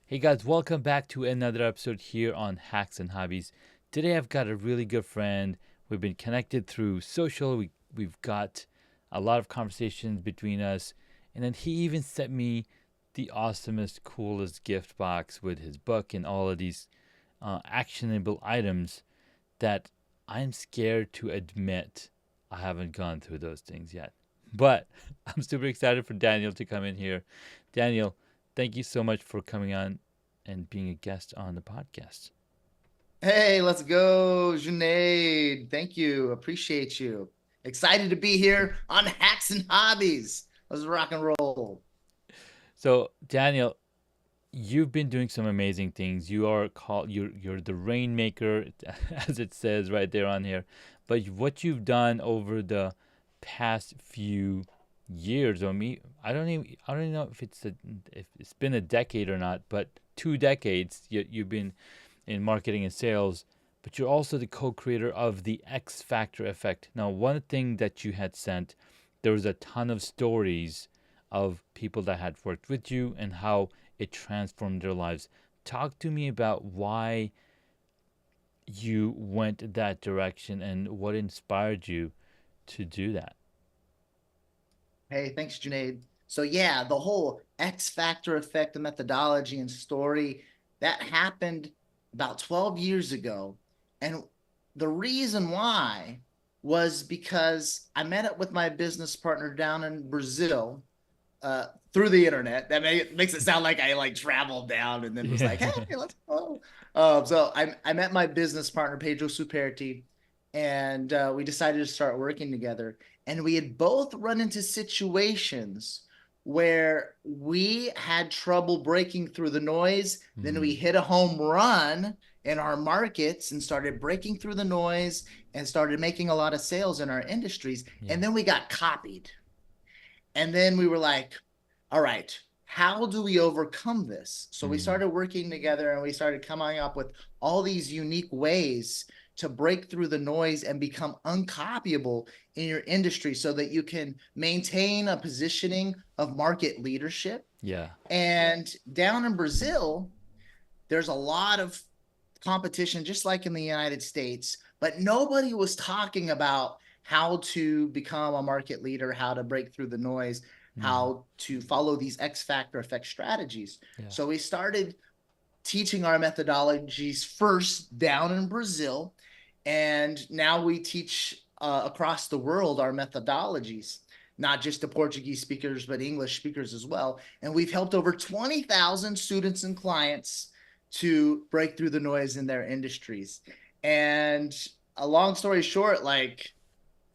Hey guys, welcome back to another episode here on Hacks and Hobbies. Today I've got a really good friend. We've been connected through social. We've got a lot of conversations between us. And then he even sent me the awesomest, coolest gift box with his book and all of these actionable items that I'm scared to admit I haven't gone through those things yet. But I'm super excited for Daniel to come in here. Daniel, thank you so much for coming on and being a guest on the podcast. Hey, let's go, Junaid. Thank you. Appreciate you. Excited to be here on Hacks and Hobbies. Let's rock and roll. So, Daniel, you've been doing some amazing things. You're the rainmaker, as it says right there on here. But what you've done over the past few years, I don't even know if it's been a decade or not, but 2 decades you've been in marketing and sales. But you're also the co-creator of the X Factor effect. Now, one thing that you had sent, there was a ton of stories of people that had worked with you and how it transformed their lives. Talk to me about why you went that direction and what inspired you to do that. Hey, thanks, Junaid. So yeah, the whole X Factor effect, the methodology and story, that happened about 12 years ago. And the reason why was because I met up with my business partner down in Brazil through the internet. Makes it sound like I like traveled down and then was like, Yeah. hey, let's go. So I met my business partner, Pedro Superti, and we decided to start working together. And we had both run into situations where we had trouble breaking through the noise. Then we Mm, hit a home run in our markets and started breaking through the noise and started making a lot of sales in our industries. yeah. And then we got copied. And then we were like, all right, how do we overcome this? So we Mm, started working together and we started coming up with all these unique ways to break through the noise and become uncopyable in your industry so that you can maintain a positioning of market leadership. yeah. And down in Brazil, there's a lot of competition, just like in the United States, but nobody was talking about how to become a market leader, how to break through the noise, Mm, how to follow these X factor effect strategies. yeah. So we started teaching our methodologies first down in Brazil, and now we teach across the world our methodologies, not just to Portuguese speakers, but English speakers as well. And we've helped over 20,000 students and clients to break through the noise in their industries. And a long story short, like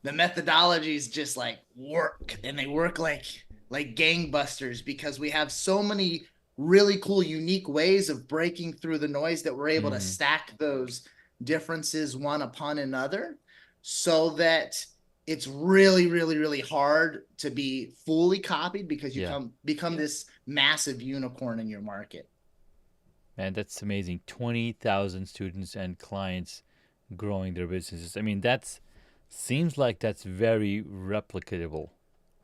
the methodologies just like work and they work like gangbusters because we have so many really cool unique ways of breaking through the noise that we're able to Mm, stack those differences one upon another so that it's really hard to be fully copied because you yeah. come become this massive unicorn in your market. Man, that's amazing. 20,000 students and clients growing their businesses. I mean, that's seems like that's very replicatable,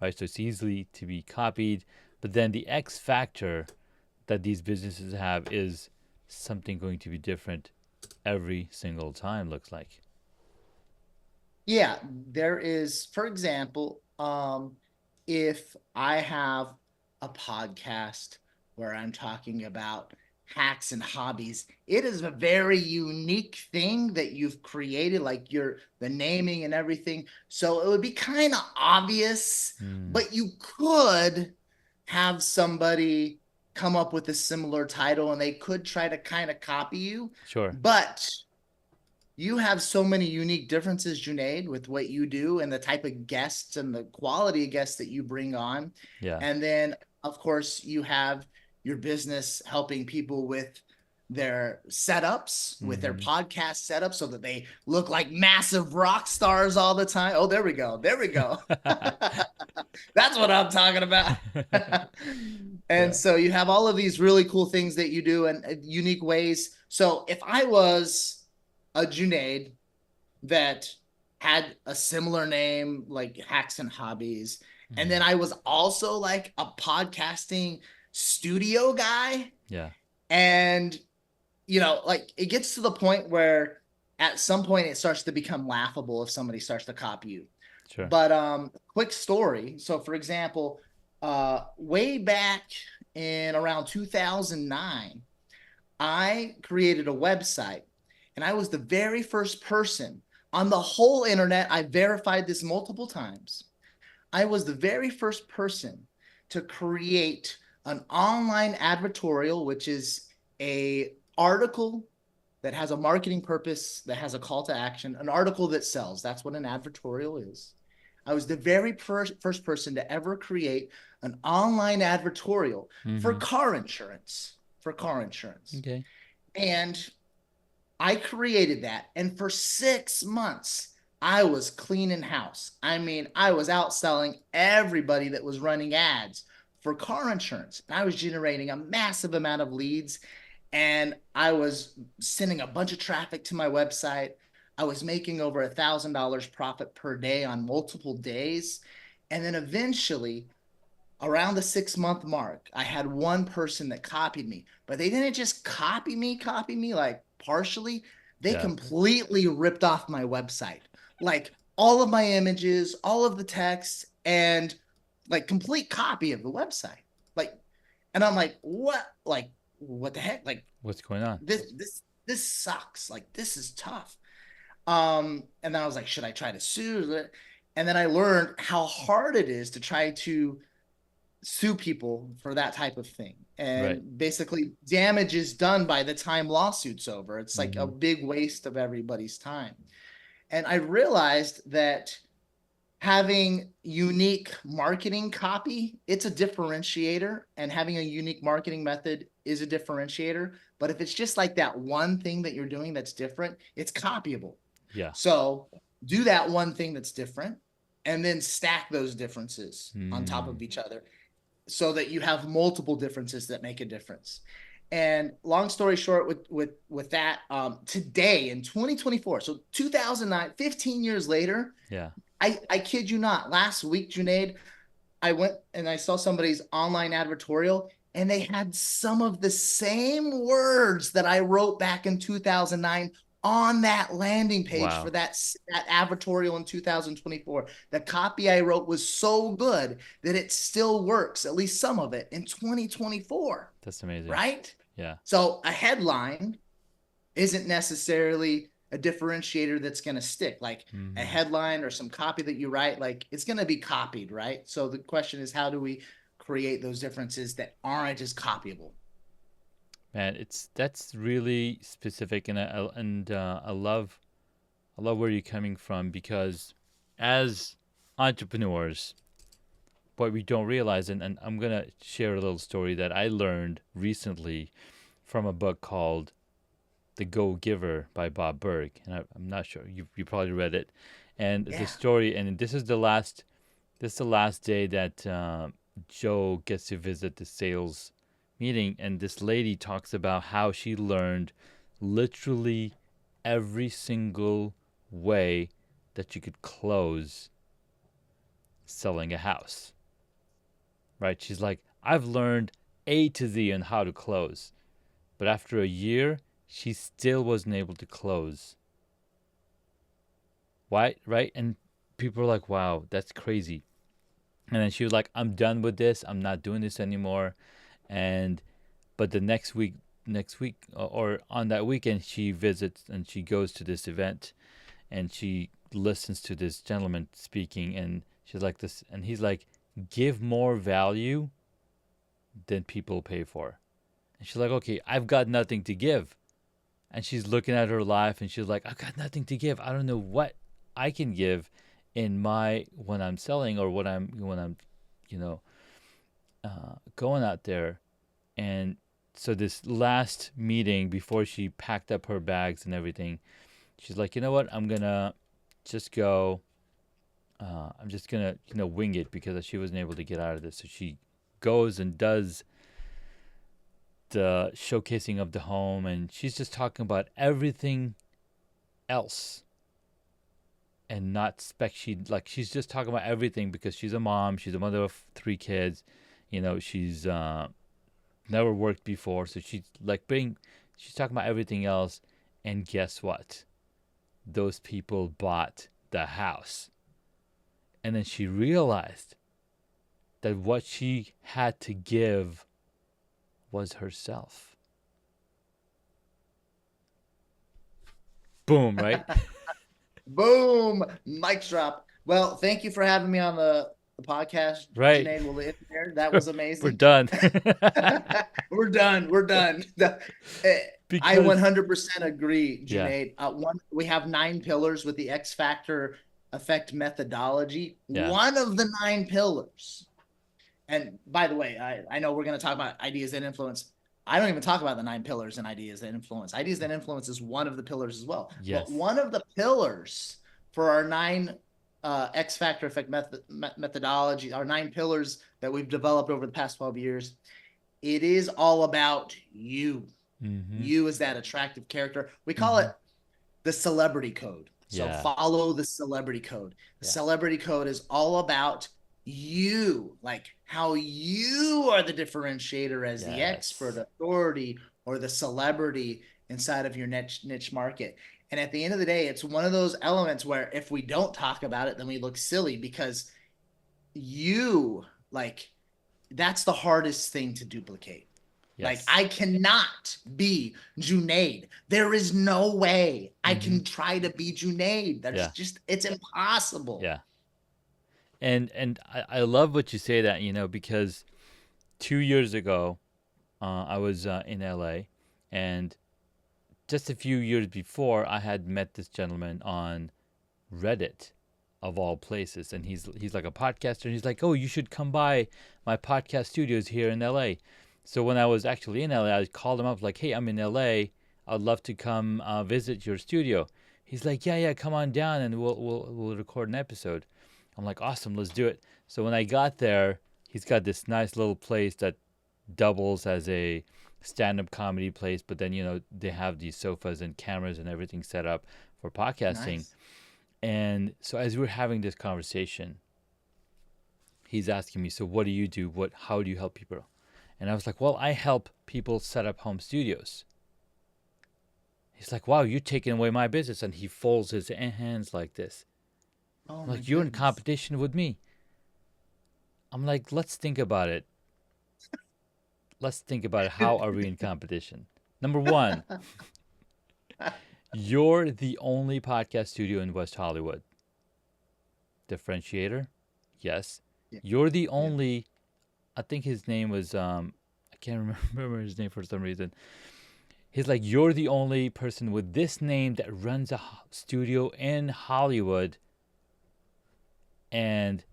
right? So it's easily to be copied, but then the X factor that these businesses have is something going to be different every single time, looks like. Yeah, there is, for example, if I have a podcast where I'm talking about hacks and hobbies, it is a very unique thing that you've created, like your the naming and everything. So it would be kind of obvious, Mm, but you could have somebody come up with a similar title and they could try to kind of copy you, sure. but you have so many unique differences, Junaid, with what you do and the type of guests and the quality of guests that you bring on. Yeah. And then, of course, you have your business helping people with their setups, with their Mm-hmm. podcast setups, so that they look like massive rock stars all the time. Oh, there we go. There we go. That's what I'm talking about. And Yeah. so you have all of these really cool things that you do and unique ways. So if I was a Junaid that had a similar name like Hacks and Hobbies, and Mm, then I was also like a podcasting studio guy, yeah. And, like it gets to the point where at some point it starts to become laughable if somebody starts to copy you. Sure. But quick story. So for example, way back in around 2009, I created a website and I was the very first person on the whole internet. I verified this multiple times. I was the very first person to create an online advertorial, which is a article that has a marketing purpose, that has a call to action, an article that sells. That's what an advertorial is. I was the very first person to ever create an online advertorial for Mm-hmm. car insurance. For car insurance. Okay. And I created that. And for 6 months, I was cleaning house. I mean, I was outselling everybody that was running ads for car insurance. And I was generating a massive amount of leads. And I was sending a bunch of traffic to my website. I was making over $1,000 profit per day on multiple days. And then eventually, around the 6 month mark, I had one person that copied me, but they didn't just copy me like partially. They Yeah. completely ripped off my website, like all of my images, all of the text, and like complete copy of the website. Like, and I'm like, what? Like, what the heck? Like, What's going on? this sucks. Like, this is tough. And then I was like, should I try to sue? And then I learned how hard it is to try to sue people for that type of thing. Right. And basically, damage is done by the time lawsuit's over. It's like a Mm-hmm. big waste of everybody's time. And I realized that having unique marketing copy, it's a differentiator, and having a unique marketing method is a differentiator. But if it's just like that one thing that you're doing that's different, it's copyable. Yeah. So do that one thing that's different and then stack those differences on top Mm. of each other so that you have multiple differences that make a difference. And long story short, with that, today in 2024, so 2009, 15 years later, Yeah. I kid you not, last week, Junaid, I went and I saw somebody's online advertorial and they had some of the same words that I wrote back in 2009 on that landing page for Wow. that advertorial in 2024. The copy I wrote was so good that it still works, at least some of it in 2024, That's amazing. right? Yeah. So a headline isn't necessarily a differentiator that's going to stick. Like a Mm-hmm. headline or some copy that you write, like it's going to be copied, right? So the question is, how do we create those differences that aren't just copyable? Man, that's really specific, and I love where you're coming from because as entrepreneurs, what we don't realize, and I'm gonna share a little story that I learned recently from a book called The Go Giver by Bob Berg, and I'm not sure you probably read it, and the Yeah. story, and this is the last day that Joe gets to visit the sales meeting, and this lady talks about how she learned literally every single way that you could close selling a house. Right? She's like, I've learned A to Z on how to close, but after a year, she still wasn't able to close. Why? Right? And people are like, wow, that's crazy. And then she was like, I'm done with this. I'm not doing this anymore. And but the next week or on that weekend, she visits and she goes to this event and she listens to this gentleman speaking, and she's like this, and he's like, give more value than people pay for. And she's like, okay, I've got nothing to give. And she's looking at her life and she's like, I've got nothing to give. I don't know what I can give in my when I'm selling or when I'm you know going out there. And so this last meeting before she packed up her bags and everything, she's like, you know what, I'm gonna just go. I'm just gonna wing it because she wasn't able to get out of this. So she goes and does the showcasing of the home, and she's just talking about everything else and not spec. She's just talking about everything because she's a mom. She's a mother of three kids. She's never worked before. So she's talking about everything else. And guess what? Those people bought the house. And then she realized that what she had to give was herself. Boom, right? Boom, mic drop. Well, thank you for having me on the podcast, Right. Junaid. We'll end there. That was We're amazing. done. We're done. We're done. I Because 100% agree, yeah, Junaid. We have 9 pillars with the X Factor effect methodology. yeah. One of the 9 pillars, and by the way, I know we're going to talk about ideas that influence. I don't even talk about the 9 pillars and ideas that influence. Ideas that influence is one of the pillars as well. But Yes. one of the pillars for our 9 X Factor effect methodology, our 9 pillars that we've developed over the past 12 years, it is all about you. Mm-hmm. You as that attractive character. We call Mm-hmm. it the celebrity code. So Yeah. follow the celebrity code. The Yeah. celebrity code is all about you, like how you are the differentiator as the expert, Yes. authority, or the celebrity inside of your niche market. And at the end of the day, it's one of those elements where if we don't talk about it, then we look silly because you, like, that's the hardest thing to duplicate. Like, Yes. I cannot be Junaid. There is no way I Mm-hmm. can try to be Junaid. Yeah. It's impossible. Yeah. And I love what you say that, because 2 years ago, I was in LA, and just a few years before, I had met this gentleman on Reddit, of all places, and he's like a podcaster, and he's like, "Oh, you should come by my podcast studios here in LA." So when I was actually in LA, I called him up like, "Hey, I'm in LA. I'd love to come visit your studio." He's like, "Yeah, yeah, come on down, and we'll record an episode." I'm like, "Awesome, let's do it." So when I got there, he's got this nice little place that doubles as a stand-up comedy place, but then they have these sofas and cameras and everything set up for podcasting. Nice. And so as we're having this conversation, he's asking me, "So what do you do? How do you help people?" And I was like, "Well, I help people set up home studios." He's like, "Wow, you're taking away my business." And he folds his hands like this. Oh I'm my like, "You're in goodness. competition with me." I'm like, "Let's think about it. Let's think about it. How are we in competition?" Number one, you're the only podcast studio in West Hollywood. Differentiator? Yes. Yeah. You're the Yeah. only, I think his name was I can't remember his name for some reason. He's like, "You're the only person with this name that runs a studio in Hollywood." And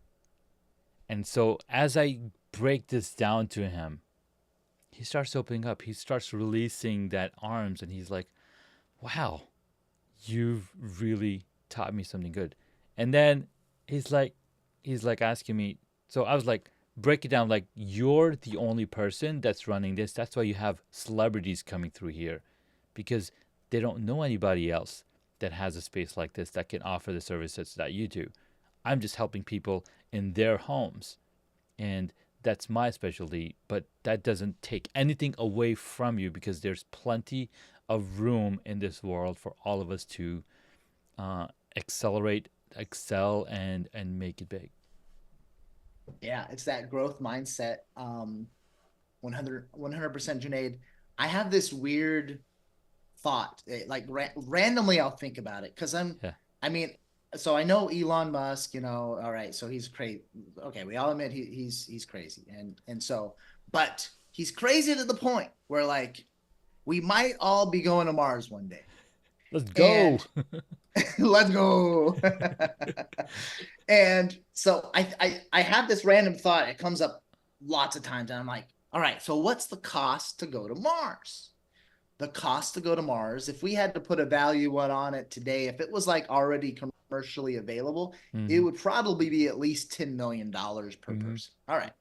so as I break this down to him, he starts opening up. He starts releasing that arms, and he's like, "Wow, you've really taught me something good." And then he's like asking me. So I was like, break it down, like, you're the only person that's running this. That's why you have celebrities coming through here, because they don't know anybody else that has a space like this that can offer the services that you do. I'm just helping people in their homes, and that's my specialty. But that doesn't take anything away from you, because there's plenty of room in this world for all of us to accelerate, excel, and make it big. Yeah, it's that growth mindset. 100% Junaid. I have this weird thought. Like randomly I'll think about it because Yeah. I mean, so I know Elon Musk, all right, so he's crazy. Okay, we all admit he's crazy. And so, but he's crazy to the point where, like, we might all be going to Mars one day. Let's go. And let's go. And so I have this random thought. It comes up lots of times, and I'm like, all right, so what's the cost to go to Mars? The cost to go to Mars, if we had to put a value on it today, if it was like already commercially available, it Mm-hmm. would probably be at least $10 million per Mm-hmm. person. All right.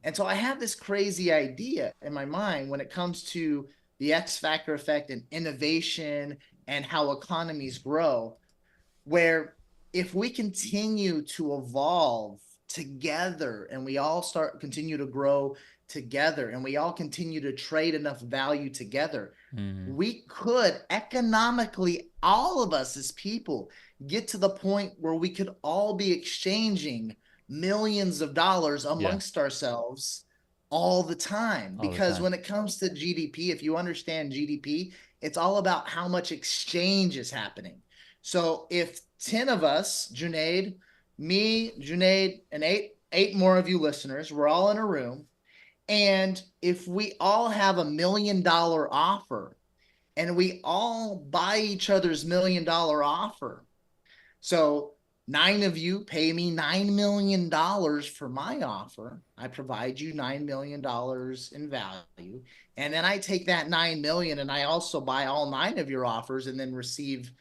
And so I have this crazy idea in my mind when it comes to the X factor effect and innovation and how economies grow, where if we continue to evolve together, and we all continue to grow together, and we all continue to trade enough value together, Mm. we could economically, all of us as people, get to the point where we could all be exchanging millions of dollars Yeah. amongst ourselves all the time. All the Because time. when it comes to GDP, if you understand GDP, it's all about how much exchange is happening. So if 10 of us, Junaid, me, Junaid, and eight more of you listeners, we're all in a room. And if we all have $1 million offer and we all buy each other's $1 million offer, so 9 of you pay me $9 million for my offer. I provide you $9 million in value. And then I take that 9 million and I also buy all 9 of your offers and then receive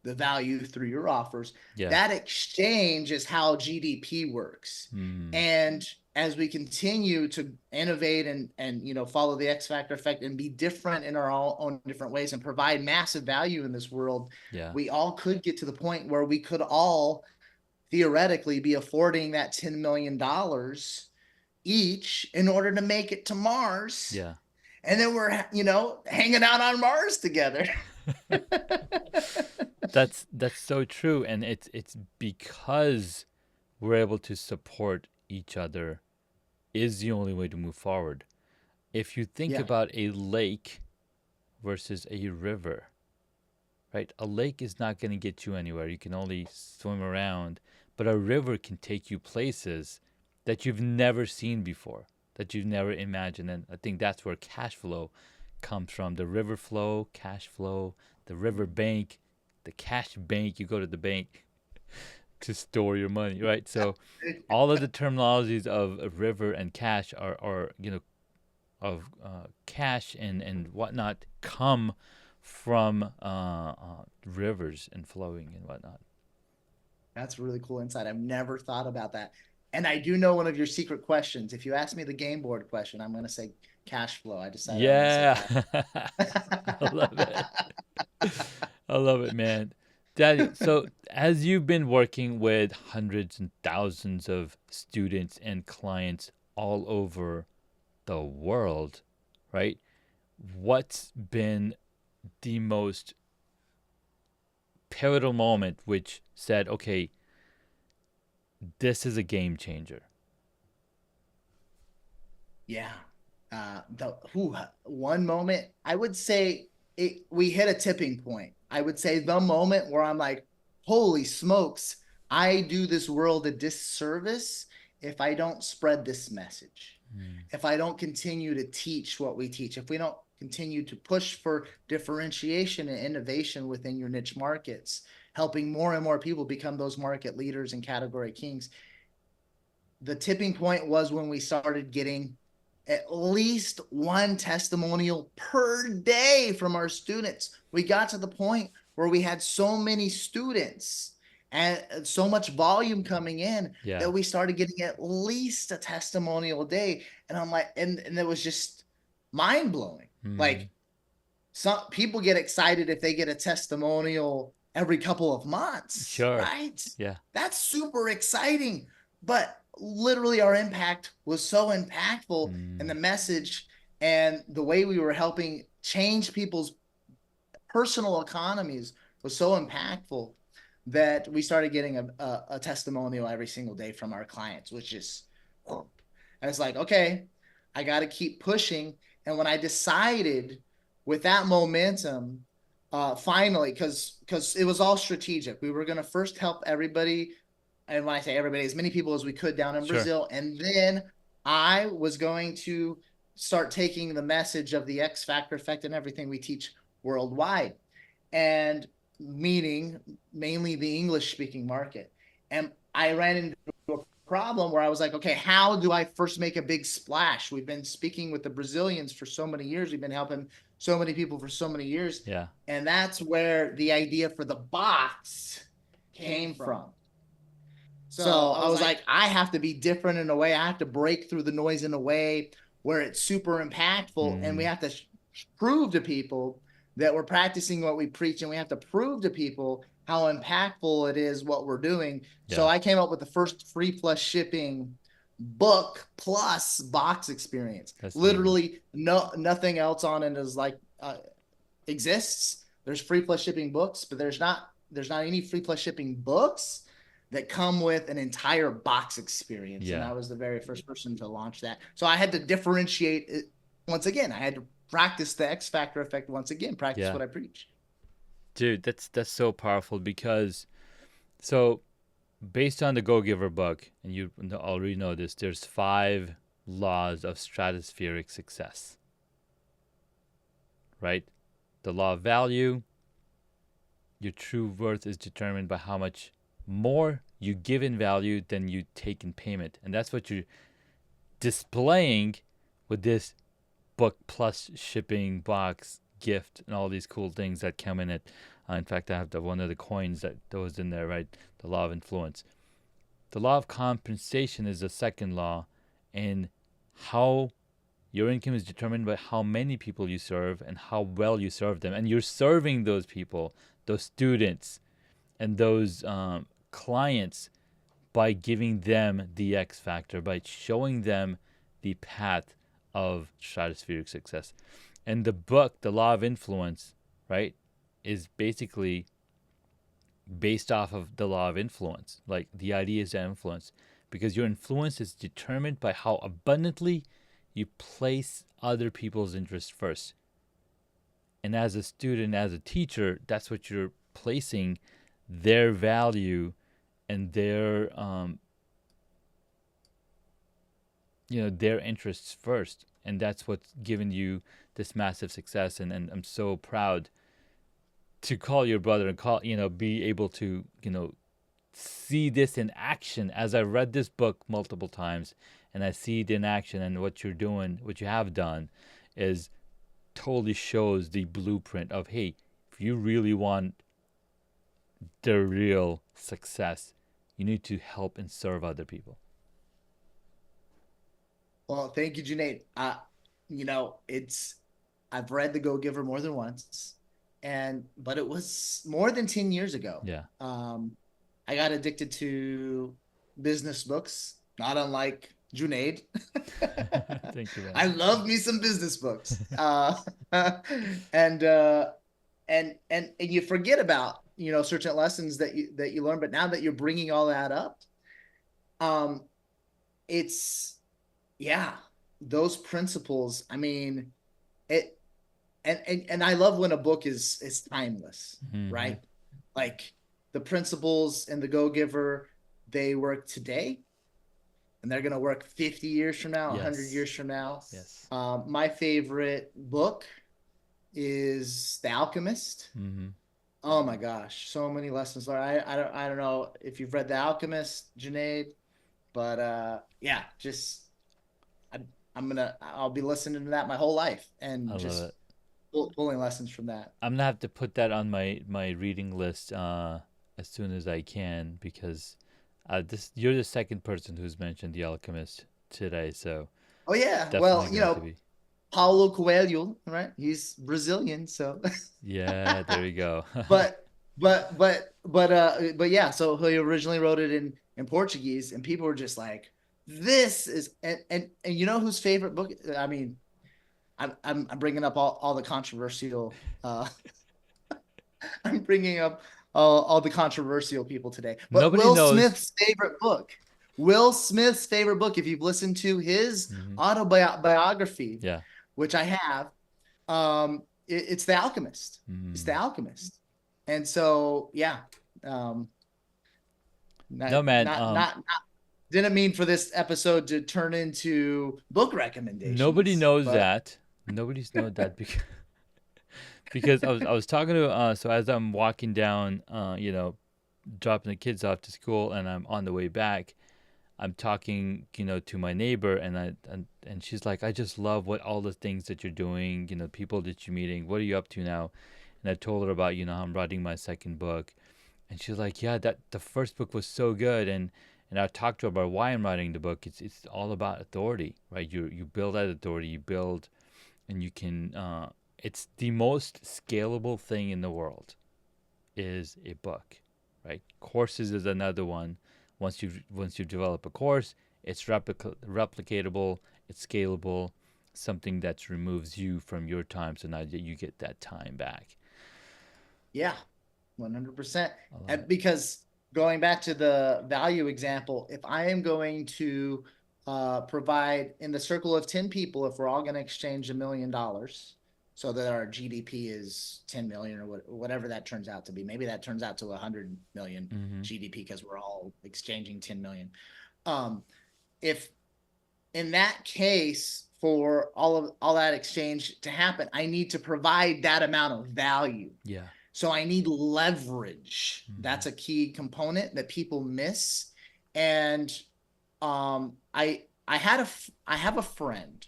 the value through your offers. Yeah. That exchange is how GDP works. Mm. And as we continue to innovate and follow the X factor effect and be different in our own different ways and provide massive value in this world, Yeah. we all could get to the point where we could all theoretically be affording that $10 million each in order to make it to Mars. Yeah. And then we're, hanging out on Mars together. That's so true, and it's because we're able to support each other is the only way to move forward. If you think Yeah. about a lake versus a river, right? A lake is not going to get you anywhere. You can only swim around, but a river can take you places that you've never seen before, that you've never imagined. And I think that's where cash flow comes from. The river flow, cash flow, the river bank, the cash bank. You go to the bank to store your money, right? So all of the terminologies of a river and cash are of cash and whatnot come from rivers and flowing and whatnot. That's really cool insight. I've never thought about that. And I do know one of your secret questions. If you ask me the game board question, I'm going to say cash flow. I decided I'm going to say Yeah, cash. I love it. I love it, man. Daniel, so as you've been working with hundreds and thousands of students and clients all over the world, right? What's been the most pivotal moment which said, okay, this is a game changer? Yeah. One moment, I would say we hit a tipping point. I would say the moment where I'm like, holy smokes, I do this world a disservice if I don't spread this message, Mm. if I don't continue to teach what we teach, if we don't continue to push for differentiation and innovation within your niche markets, helping more and more people become those market leaders and category kings. The tipping point was when we started getting at least one testimonial per day from our students. We got to the point where we had so many students and so much volume coming in Yeah. that we started getting at least a testimonial a day. And I'm like, and it was just mind blowing. Mm. Like, some people get excited if they get a testimonial every couple of months, Sure. right? Yeah. That's super exciting. But literally, our impact was so impactful, and the Mm. message and the way we were helping change people's personal economies was so impactful that we started getting a testimonial every single day from our clients, which is, and it's like, okay, I got to keep pushing. And when I decided with that momentum, finally, because it was all strategic, we were going to first help everybody, and when I say everybody, as many people as we could down in Sure. Brazil, and then I was going to start taking the message of the X Factor effect and everything we teach worldwide, and meaning mainly the English speaking market. And I ran into a problem where I was like, okay, how do I first make a big splash? We've been speaking with the Brazilians for so many years, we've been helping so many people for so many years. Yeah. And that's where the idea for the box came from. So I was like, I have to be different in a way. I have to break through the noise in a way where it's super impactful. And we Mm. have to prove to people that we're practicing what we preach. And we have to prove to people how impactful it is what we're doing. So Yeah, I came up with the first free plus shipping book plus box experience. that's amazing. Literally, nothing else on it is like exists. There's free plus shipping books, but there's not any free plus shipping books that come with an entire box experience. And Yeah, I was the very first person to launch that. So I had to differentiate it once again. I had to practice the X Factor effect once again, practice yeah, what I preach. dude, that's so powerful because so based on the Go Giver book, and you already know this, there's 5 laws of stratospheric success, right? The law of value, your true worth is determined by how much more you give in value than you take in payment. And that's what you're displaying with this book plus shipping box gift and all these cool things that come in it. In fact, I have one of the coins that was in there, right? The law of influence. The law of compensation is the second law, and how your income is determined by how many people you serve and how well you serve them. And you're serving those people, those students, and those clients by giving them the X factor, by showing them the path of stratospheric success. And the book, The Law of Influence, right, is basically based off of the law of influence. Like the idea is to influence because your influence is determined by how abundantly you place other people's interests first. And as a student, as a teacher, that's what you're placing their value and their interests first. And that's what's given you this massive success. And I'm so proud to call your brother and be able to, see this in action as I read this book multiple times and I see it in action, and what you're doing, what you have done is totally shows the blueprint of, hey, if you really want the real success, you need to help and serve other people. Well, thank you, Junaid. It's I've read The Go Giver more than once, but it was more than 10 years ago. Yeah. I got addicted to business books, not unlike Junaid. Thank you, man. I love me some business books. And you forget about, certain lessons that you learn, but now that you're bringing all that up, um, it's yeah, those principles. I mean, it and I love when a book is timeless, Mm-hmm. right? Like the principles in the Go Giver, they work today, and they're gonna work 50 years from now, 100 Yes. years from now. Yes. My favorite book is The Alchemist. Mm-hmm. Oh my gosh, so many lessons learned. I don't know if you've read The Alchemist, Junaid, but yeah, just I, I'll be listening to that my whole life and I love just it. pulling lessons from that. I'm gonna have to put that on my reading list as soon as I can because this you're the second person who's mentioned The Alchemist today, so Oh yeah, definitely well, going to be. Paulo Coelho, right? He's Brazilian, so Yeah, there you go. but but yeah, so he originally wrote it in Portuguese, and people were just like, this is and you know whose favorite book? I mean, I'm bringing up all the controversial I'm bringing up all the controversial people today. But Nobody knows. Will Smith's favorite book, if you've listened to his Hmm. autobiography, Yeah. which I have, it's The Alchemist. It's The Mm. Alchemist. And so, yeah, um, No, man. not didn't mean for this episode to turn into book Nobody recommendations, knows but that. Nobody's know that because I was talking to so as I'm walking down, dropping the kids off to school, and I'm on the way back. I'm talking, to my neighbor, and she's like, I just love what all the things that you're doing, people that you're meeting. What are you up to now? And I told her about, I'm writing my second book, and she's like, yeah, that the first book was so good, and I talked to her about why I'm writing the book. It's all about authority, right? You build that authority, you build, and you can. It's the most scalable thing in the world. is a book, right? Courses is another one. Once you develop a course, it's replicatable, it's scalable, something that removes you from your time, so now you get that time back. Yeah, 100%. I love And it. because going back to the value example, if I am going to provide in the circle of 10 people, if we're all going to exchange $1 million, so that our GDP is 10 million or whatever that turns out to be. Maybe that turns out to 100 million Mm-hmm. GDP because we're all exchanging 10 million. Um, if in that case, for all that exchange to happen, I need to provide that amount of value. Yeah. So I need leverage. Mm-hmm. That's a key component that people miss. And I have a friend,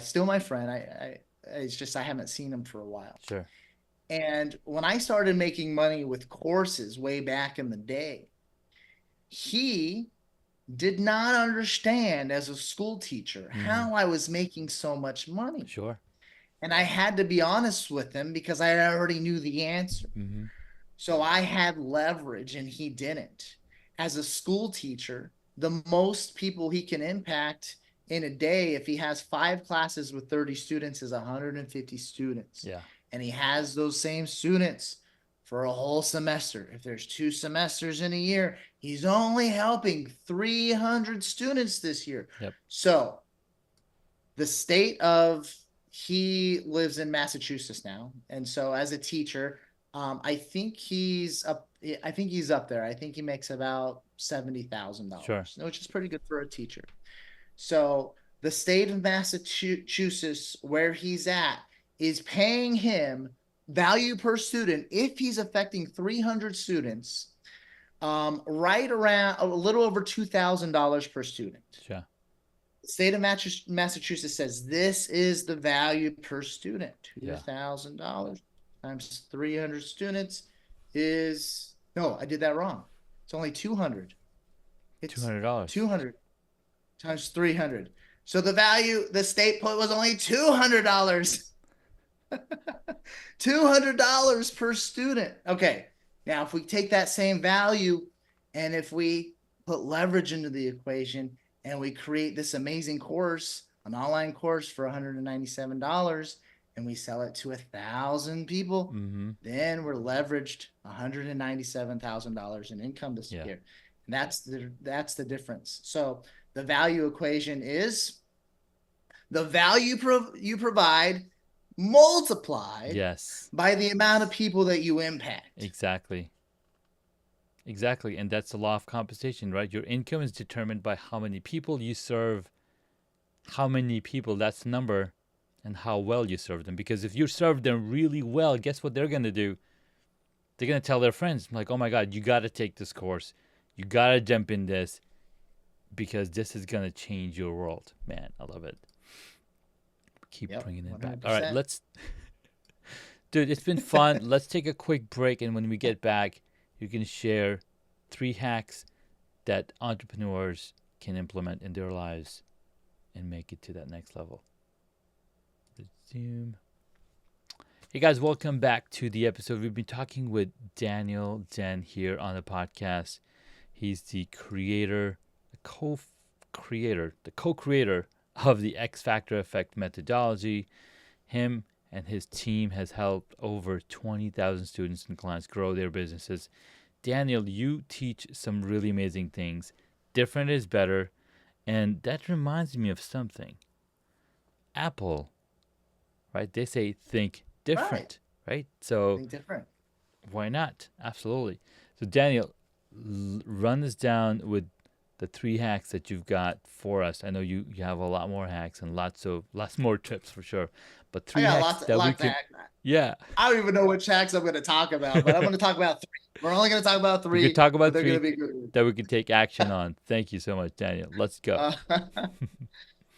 still my friend. It's just I haven't seen him for a while. Sure. And when I started making money with courses way back in the day, he did not understand as a school teacher Mm-hmm. how I was making so much money. Sure. And I had to be honest with him because I already knew the answer. Mm-hmm. So I had leverage and he didn't. As a school teacher, the most people he can impact in a day, if he has 5 classes with 30 students, is 150 students. Yeah. And he has those same students for a whole semester. If there's 2 semesters in a year, he's only helping 300 students this year. Yep. So the state of he lives in Massachusetts now, and so as a teacher, I think he's up. I think he's up there. I think he makes about Sure. $70,000, which is pretty good for a teacher. So the state of Massachusetts, where he's at, is paying him value per student if he's affecting 300 students, right around a little over $2,000 per student. Sure. The state of Massachusetts says this is the value per student. Yeah. $2,000 times 300 students is, no, I did that wrong. It's only 200. It's $200. 200 times 300. So the value the state put was only $200. $200 per student. Okay. Now, if we take that same value and if we put leverage into the equation and we create this amazing course, an online course for $197, and we sell it to 1,000 people, Mm-hmm. then we're leveraged $197,000 in income this Yeah. year. And that's the difference. So the value equation is the value you provide multiplied Yes. by the amount of people that you impact. Exactly. Exactly. And that's the law of compensation, right? Your income is determined by how many people you serve, how many people, that's the number, and how well you serve them. Because if you serve them really well, guess what they're going to do? They're going to tell their friends, like, oh my God, you got to take this course. You got to jump in this because this is going to change your world. Man, I love it. Keep bringing it back. 100%. All right, dude, it's been fun. Let's take a quick break. And when we get back, you can share 3 hacks that entrepreneurs can implement in their lives and make it to that next level. Resume. Hey guys, welcome back to the episode. We've been talking with Daniel Den here on the podcast. He's the creator, the co-creator of the X Factor Effect methodology. Him and his team has helped over 20,000 students and clients grow their businesses. Daniel, you teach some really amazing things. Different is better. And that reminds me of something. Apple, right? They say think different, right? So Think different. why not? Absolutely. So Daniel, run us down with the 3 hacks that you've got for us. I know you have a lot more hacks and lots more tips for sure. But 3 I got hacks that we can, yeah, I don't even know which hacks I'm going to talk about, but I'm going to talk about 3. We're only going to talk about 3. we could talk but about they're 3 going to be good. that we can take action on. Thank you so much, Daniel. Let's go.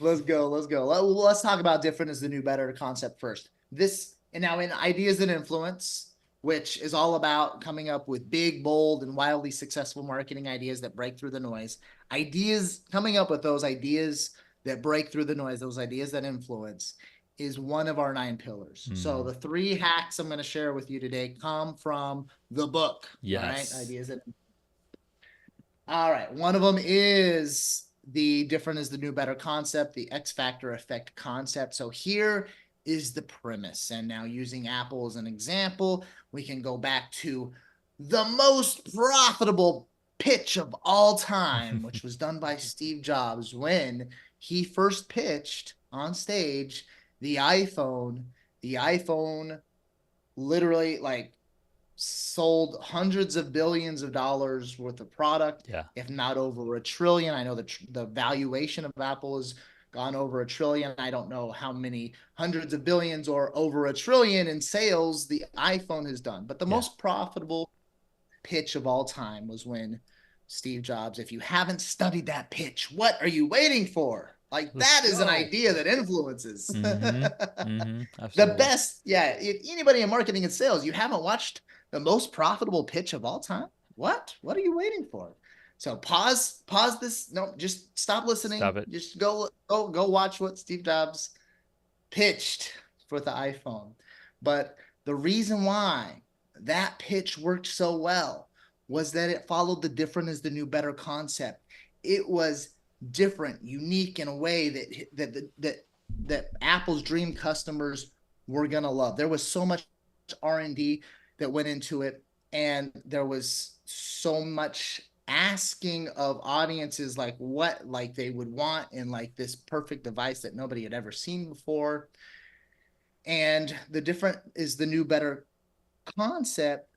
Let's go. Let's talk about different is the new better concept first. This, and now in ideas and influence, which is all about coming up with big, bold, and wildly successful marketing ideas that break through the noise. Coming up with those ideas that break through the noise, those ideas that influence. is one of our 9 pillars. So Mm. the 3 hacks I'm going to share with you today come from the book. All right. Yes. Ideas that all right. One of them is the different is the new better concept, the X factor effect concept. So here is the premise. And now using Apple as an example, we can go back to the most profitable pitch of all time, which was done by Steve Jobs when he first pitched on stage the iPhone. The iPhone literally like sold hundreds of billions of dollars worth of product, Yeah. if not over a trillion. I know that the valuation of Apple has gone over a trillion. I don't know how many hundreds of billions or over a trillion in sales the iPhone has done. But the Yeah. most profitable pitch of all time was when Steve Jobs, if you haven't studied that pitch, what are you waiting for? Like Let's that is an go. idea that influences. Mm-hmm. Mm-hmm. The Absolutely. best, yeah. If anybody in marketing and sales, you haven't watched the most profitable pitch of all time, what are you waiting for? So pause this. No, just stop Stop listening. it. Just go watch what Steve Jobs pitched for the iPhone. But the reason why that pitch worked so well was that it followed the different is the new better concept. It was different, unique in a way that Apple's dream customers were gonna love. There was so much R&D that went into it, and there was so much asking of audiences like what like they would want in like this perfect device that nobody had ever seen before. And the different is the new better concept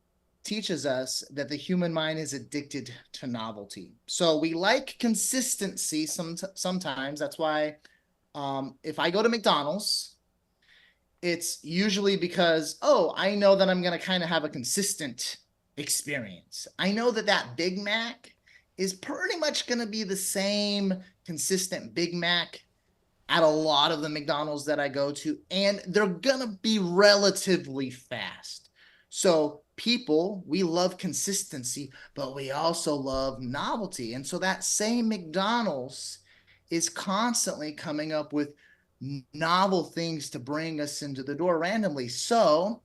teaches us that the human mind is addicted to novelty. So we like consistency sometimes. That's why if I go to McDonald's, it's usually because, oh, I know that I'm going to kind of have a consistent experience. I know that that Big Mac is pretty much going to be the same consistent Big Mac at a lot of the McDonald's that I go to, and they're gonna be relatively fast. So people, we love consistency, but we also love novelty. And so that same McDonald's is constantly coming up with novel things to bring us into the door randomly. So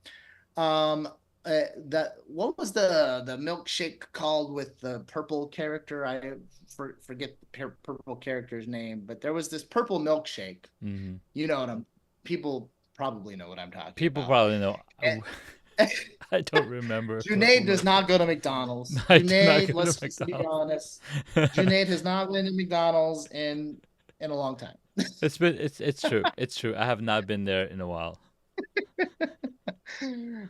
um that what was the milkshake called with the purple character? I forget the purple character's name, but there was this purple milkshake. Mm-hmm. You know what I'm People probably know what I'm talking People about. probably know. I don't remember purple Junaid does milkshake. not go to McDonald's. I do not Junaid, go to let's just be McDonald's. honest. Junaid has not been to McDonald's in a long time. It's true. It's true. I have not been there in a while.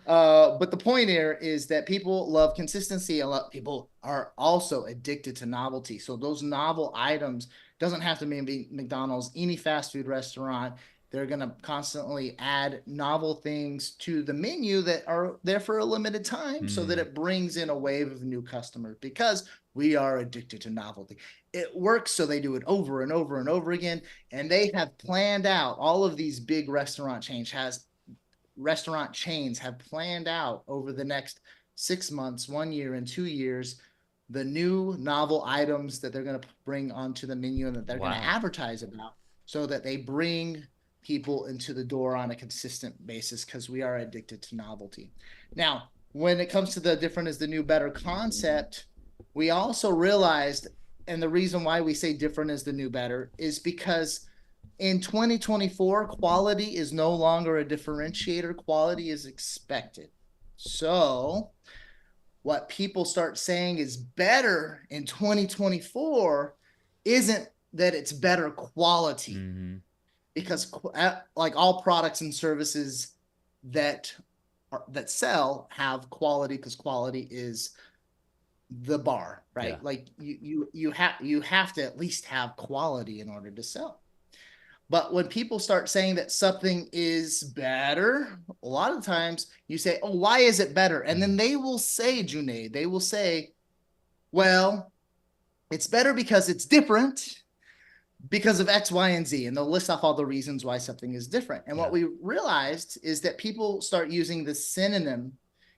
But the point here is that people love consistency. A lot people are also addicted to novelty. So those novel items doesn't have to be McDonald's, any fast food restaurant. They're going to constantly add novel things to the menu that are there for a limited time so that Mm. it brings in a wave of new customers because we are addicted to novelty. It works, so they do it over and over and over again. And they have planned out all of these big restaurant chains have planned out over the next 6 months, 1 year, and 2 years the new novel items that they're going to bring onto the menu and that they're going to Wow. advertise about so that they bring people into the door on a consistent basis because we are addicted to novelty. Now, when it comes to the different is the new better concept, we also realized, and the reason why we say different is the new better is because in 2024, quality is no longer a differentiator, quality is expected. So, what people start saying is better in 2024 isn't that it's better quality, Mm-hmm. because like all products and services that that sell have quality because quality is the bar, Yeah. right? Like you have to at least have quality in order to sell. But when people start saying that something is better, a lot of times you say, "Oh, why is it better?" And Mm. then they will say, Junaid, they will say, "Well, it's better because it's different because of X, Y, and Z." And they'll list off all the reasons why something is different. And what Yeah. we realized is that people start using the synonym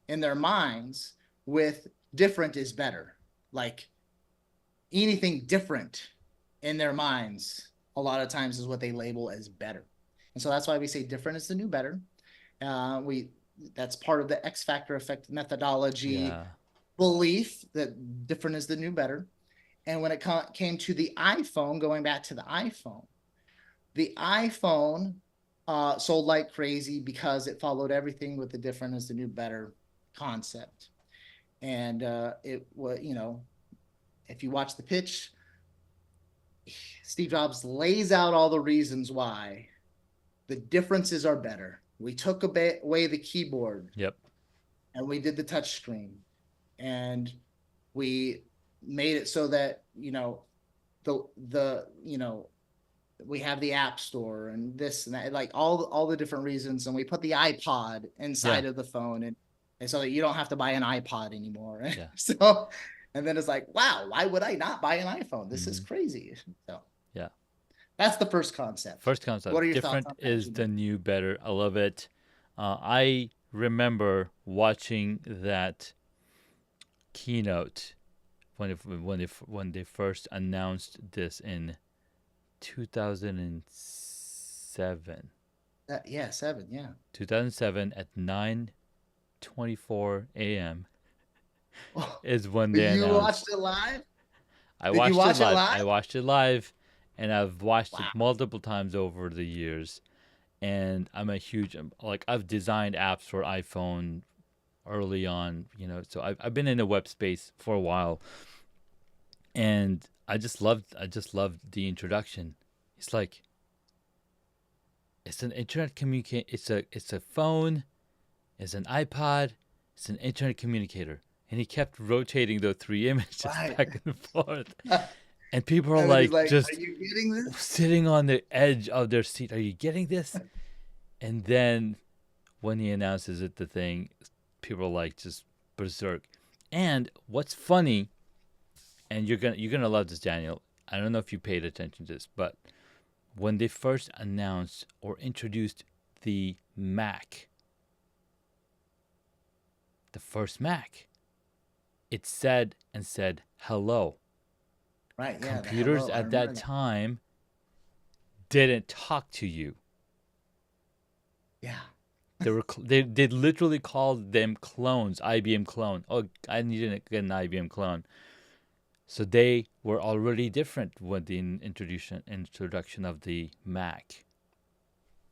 in their minds with different is better. Like anything different in their minds, a lot of times is what they label as better. And so that's why we say different is the new better. We That's part of the X factor effect methodology Yeah. belief that different is the new better. And when it came to the iPhone, going back to the iPhone sold like crazy because it followed everything with the different is the new better concept. And it was, if you watch the pitch, Steve Jobs lays out all the reasons why the differences are better. We took away the keyboard Yep. and we did the touch screen, and we made it so that the we have the app store and this and that, like all the different reasons, and we put the iPod Yeah. inside of the phone, and so that you don't have to buy an iPod anymore. Yeah. So, and then it's like, wow, why would I not buy an iPhone? This is Hmm. crazy. So Yeah. that's the first concept. First What concept. are your thoughts Different on that, is Junaid? the new better. I love it. I remember watching that keynote when they first announced this in 2007. Yeah, 7, yeah. 2007 at 9:24 a.m. is when they You watched announced. it live? I Did you watched it watch it live. live? I watched it live, and I've watched Wow. it multiple times over the years. And I'm a huge like I've designed apps for iPhone early on, so I've been in the web space for a while, and I just loved the introduction. It's like it's an internet communicate. It's a phone. It's an iPod. It's an internet communicator. And he kept rotating those three images Right. back and forth. And people are And then he's like like, "Are just you getting this?" sitting on the edge of their seat. Are you getting this? And then when he announces it, the thing, people are like just berserk. And what's funny, and you're gonna love this, Daniel. I don't know if you paid attention to this, but when they first announced or introduced the Mac, the first Mac, it said hello. Right. Yeah. The Computers hello. I at remember that that. time didn't talk to you. Yeah. They literally called them clones, IBM clone. Oh, I needed to get an IBM clone. So they were already different with the introduction of the Mac,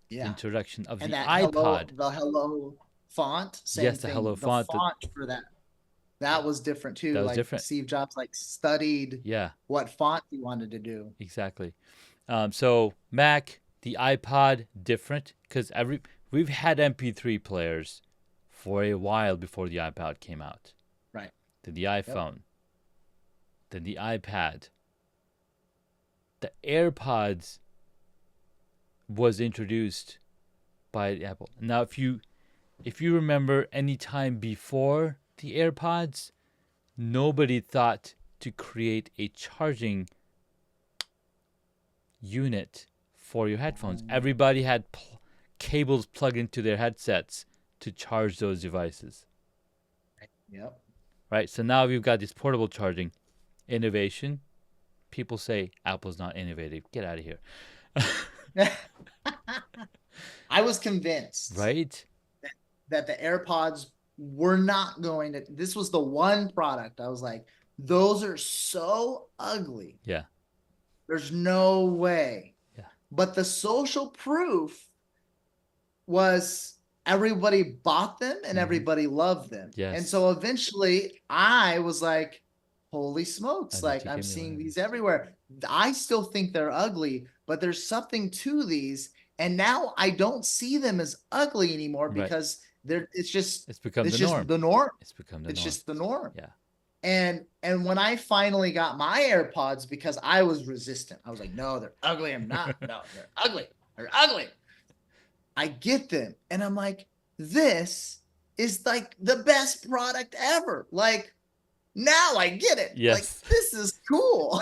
the Yeah. introduction of And the that iPod. the hello font, Yes, same the Hello thing. The font. font for that was different That too. was Like different. Steve Jobs like studied Yeah, what font he wanted to do. exactly. So Mac, the iPod, different because we've had MP3 players for a while before the iPod came out. Right. Then the Yep. iPhone, then the iPad, the AirPods was introduced by Apple. Now, if you remember any time before the AirPods, nobody thought to create a charging unit for your headphones. Everybody had cables plugged into their headsets to charge those devices, Yep. right? So now we've got this portable charging innovation. People say Apple's not innovative. Get out of here, I was convinced right? that the AirPods were not going to. This was the one product I was like, those are so ugly. Yeah, There's no way. yeah, But the social proof was everybody bought them and hmm, everybody loved them. And yes. so eventually I was like, holy I smokes, need like to I'm get me one seeing of these these. everywhere. I still think they're ugly, but there's something to these. And now I don't see them as ugly anymore Right. because they're It's become it's the just norm. the norm. It's become the It's norm. just the norm. Yeah. And when I finally got my AirPods, because I was resistant, I was like, no, they're ugly. I'm not. No, they're ugly. They're ugly. I get them. And I'm like, this is like the best product ever. Like, now I get it. Like, Yes. this is cool.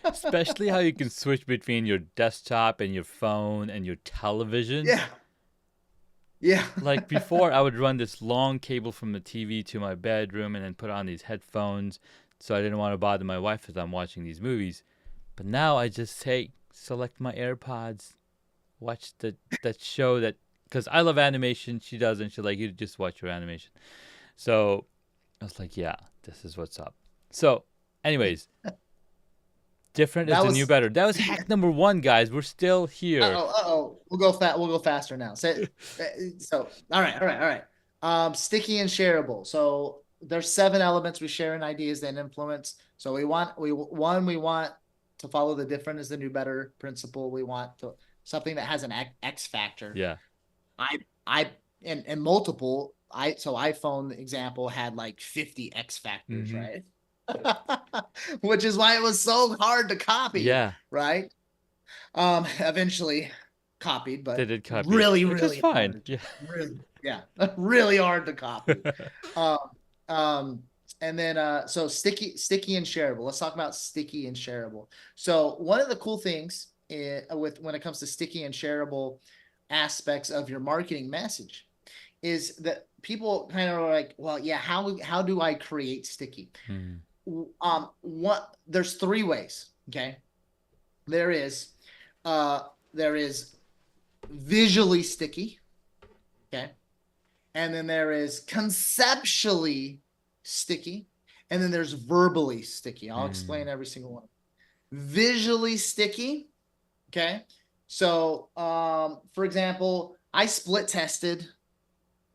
Especially how you can switch between your desktop and your phone and your television. Yeah. Yeah. Like before, I would run this long cable from the TV to my bedroom and then put on these headphones so I didn't want to bother my wife as I'm watching these movies. But now I just say, select my AirPods, watch that show that because I love animation. She doesn't. She like you just watch your animation. So I was like, yeah, this is what's up. So, anyways, different is That the new was better. That was hack number one, guys. We're still here. We'll go fast. We'll go faster now. So, all right. Sticky and shareable. So there's 7 elements we share in ideas and influence. So we want to follow the different is the new better principle. We want something that has an X factor. Yeah. I and multiple. So iPhone example had like 50 X factors, Mm-hmm. right? Which is why it was so hard to copy, Yeah. right? Eventually copied, They but did copy it, really, which is really fine. hard. Yeah. Really, yeah, really hard to copy. Um, um, and then so sticky and shareable. Let's talk about sticky and shareable. So one of the cool things with when it comes to sticky and shareable aspects of your marketing message is that people kind of are like, well, yeah, how do I create sticky? Mm. What there's 3 ways. Okay, there is uh there is visually sticky. Okay, and then there is conceptually sticky, and then there's verbally sticky. I'll explain Mm. every single one. Visually sticky. Okay, so for example, I split tested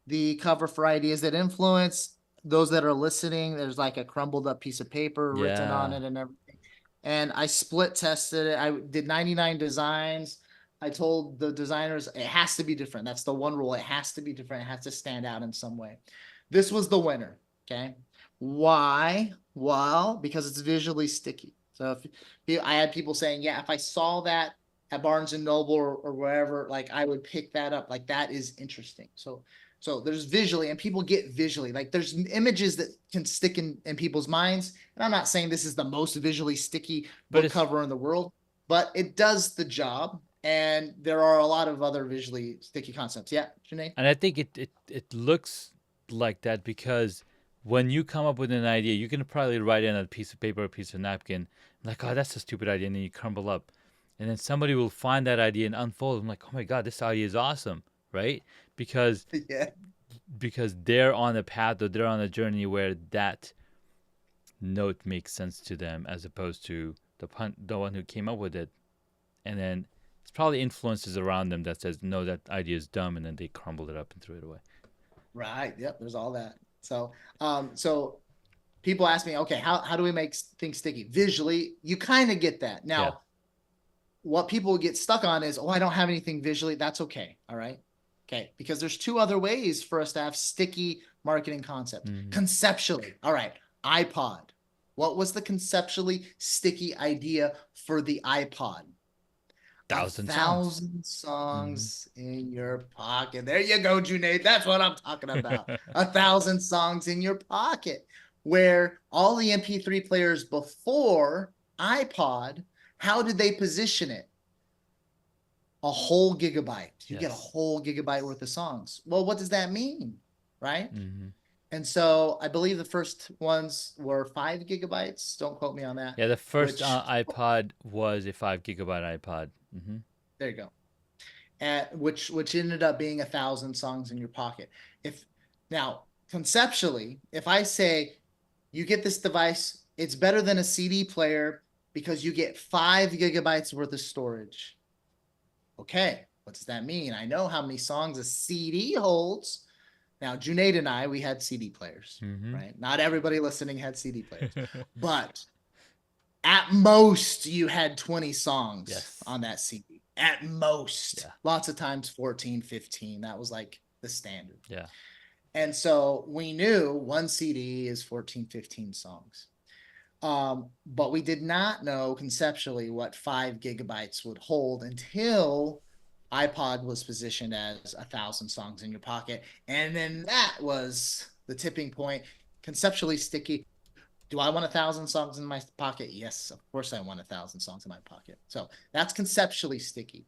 the cover for ideas that influence. Those that are listening, there's like a crumbled up piece of paper written on Yeah. it and everything. And I split tested it. I did 99 designs. I told the designers it has to be different. That's the one rule. It has to be different. It has to stand out in some way. This was the winner. Okay. Why? Well, because it's visually sticky. So if I had people saying, yeah, if I saw that at Barnes and Noble or wherever, like I would pick that up. Like that is interesting. So there's visually, and people get visually. Like there's images that can stick in people's minds. And I'm not saying this is the most visually sticky But book it's cover in the world, but it does the job. And there are a lot of other visually sticky concepts. Yeah, Junaid? and I think it looks like that because when you come up with an idea, you can probably write in a piece of paper, a piece of napkin, like, oh, that's a stupid idea, and then you crumble up, and then somebody will find that idea and unfold. I'm like, oh my god, this idea is awesome, right? Because Yeah. they're on a path or they're on a journey where that note makes sense to them, as opposed to the one who came up with it, and then it's probably influences around them that says no, that idea is dumb, and then they crumbled it up and threw it away. Right. Yep. There's all that. So people ask me, okay, how do we make things sticky? Visually, you kind of get that. Yeah. Now, what people get stuck on is, oh, I don't have anything visually. That's okay. All right. Okay. Because there's 2 other ways for us to have sticky marketing concept. Mm. Conceptually. All right. iPod. What was the conceptually sticky idea for the iPod? 1,000 songs. 1,000 songs in your pocket. There you go, Junaid. That's what I'm talking about. 1,000 songs in your pocket. Where all the MP3 players before iPod, how did they position it? A whole gigabyte. You get a Yes. whole gigabyte worth of songs. Well, what does that mean? Right? Mm-hmm. And so I believe the first ones were 5 gigabytes. Don't quote me on that. Yeah, the first Which, iPod was a 5 gigabyte iPod. Mm-hmm. there you go. Which ended up being 1,000 songs in your pocket. If now conceptually, if I say you get this device, it's better than a CD player because you get 5 gigabytes worth of storage. Okay, what does that mean? I know how many songs a CD holds. Now, Junaid and I, we had CD players, Mm-hmm. right? Not everybody listening had CD players, but at most you had 20 songs Yes. on that CD. At most. Yeah. Lots of times 14, 15. That was like the standard. Yeah. And so we knew one CD is 14, 15 songs. But we did not know conceptually what 5 gigabytes would hold until iPod was positioned as 1,000 songs in your pocket. And then that was the tipping point. Conceptually sticky. Do I want 1,000 songs in my pocket? Yes, of course I want 1,000 songs in my pocket. So that's conceptually sticky.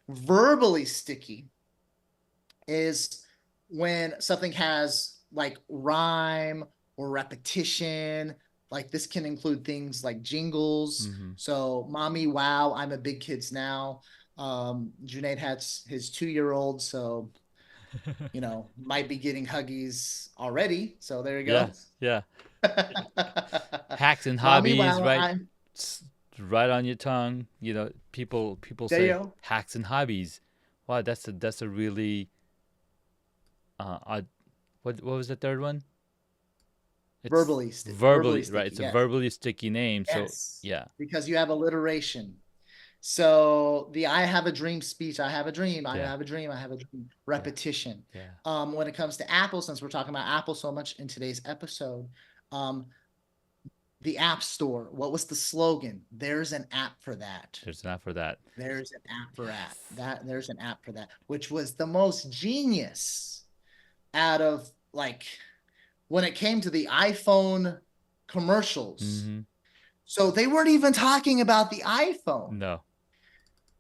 Verbally sticky is when something has like rhyme or repetition. Like this can include things like jingles. Mm-hmm. So, mommy, wow, I'm a big kids now. Junaid has his 2-year-old, so might be getting huggies already. So there you Yeah, go. yeah. Hacks and Mommy, hobbies, well, right? I'm It's right on your tongue. People there. You say go. hacks and hobbies. Wow, that's a really odd. What was the third one? It's Verbally verbally right. sticky. It's a Yes, verbally sticky name. So yes, yeah, because you have alliteration. So the I have a dream speech, I have a dream, I yeah, have a dream, I have a dream, yeah, repetition. yeah. When it comes to Apple, since we're talking about Apple so much in today's episode, um, the App Store, what was the slogan? There's an app for that. There's enough for that. There's an app for that. Yes. There's an app for that, which was the most genius out of like when it came to the iPhone commercials. Mm-hmm. So they weren't even talking about the iPhone. No.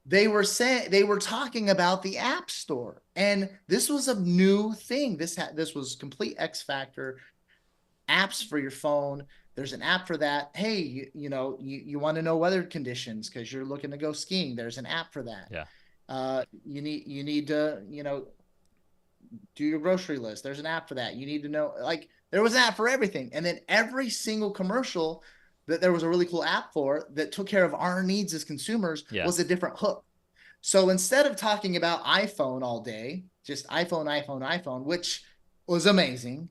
They were talking about the App Store, and this was a new thing. This was complete X factor. Apps for your phone. There's an app for that. Hey, you want to know weather conditions because you're looking to go skiing. There's an app for that. Yeah. You need to do your grocery list. There's an app for that. You need to know, like, there was an app for everything. And then every single commercial that there was a really cool app for that took care of our needs as consumers Yeah. was a different hook. So instead of talking about iPhone all day, just iPhone, iPhone, iPhone, which was amazing,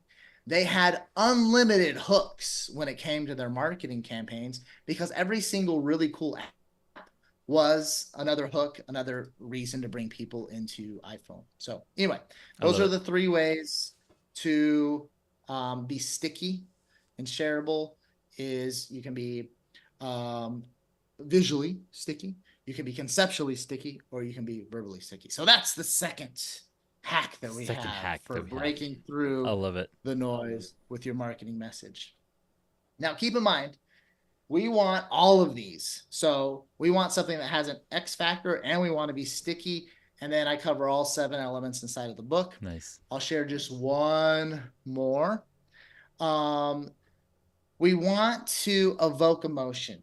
they had unlimited hooks when it came to their marketing campaigns because every single really cool app was another hook, another reason to bring people into iPhone. So anyway, I those love are it. the 3 ways to be sticky and shareable. Is you can be um, visually sticky, you can be conceptually sticky, or you can be verbally sticky. So that's the second hack that we Second have hack for that we have. breaking I through love it. the noise with your marketing message. Now, keep in mind, we want all of these. So we want something that has an X factor and we want to be sticky. And then I cover all 7 elements inside of the book. Nice. I'll share just one more. Um, we want to evoke emotion.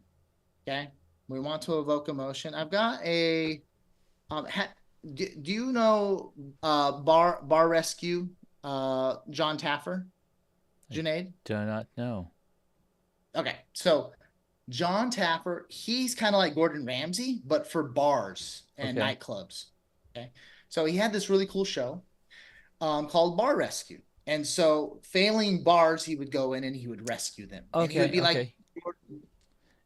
Okay. We want to evoke emotion. I've got a, do you know Bar Rescue, John Taffer, I Junaid? do not know. Okay. So John Taffer, he's kind of like Gordon Ramsay, but for bars and Okay. nightclubs. Okay. So he had this really cool show called Bar Rescue. And so failing bars, he would go in and he would rescue them. And he would Okay. be like, Okay. oh,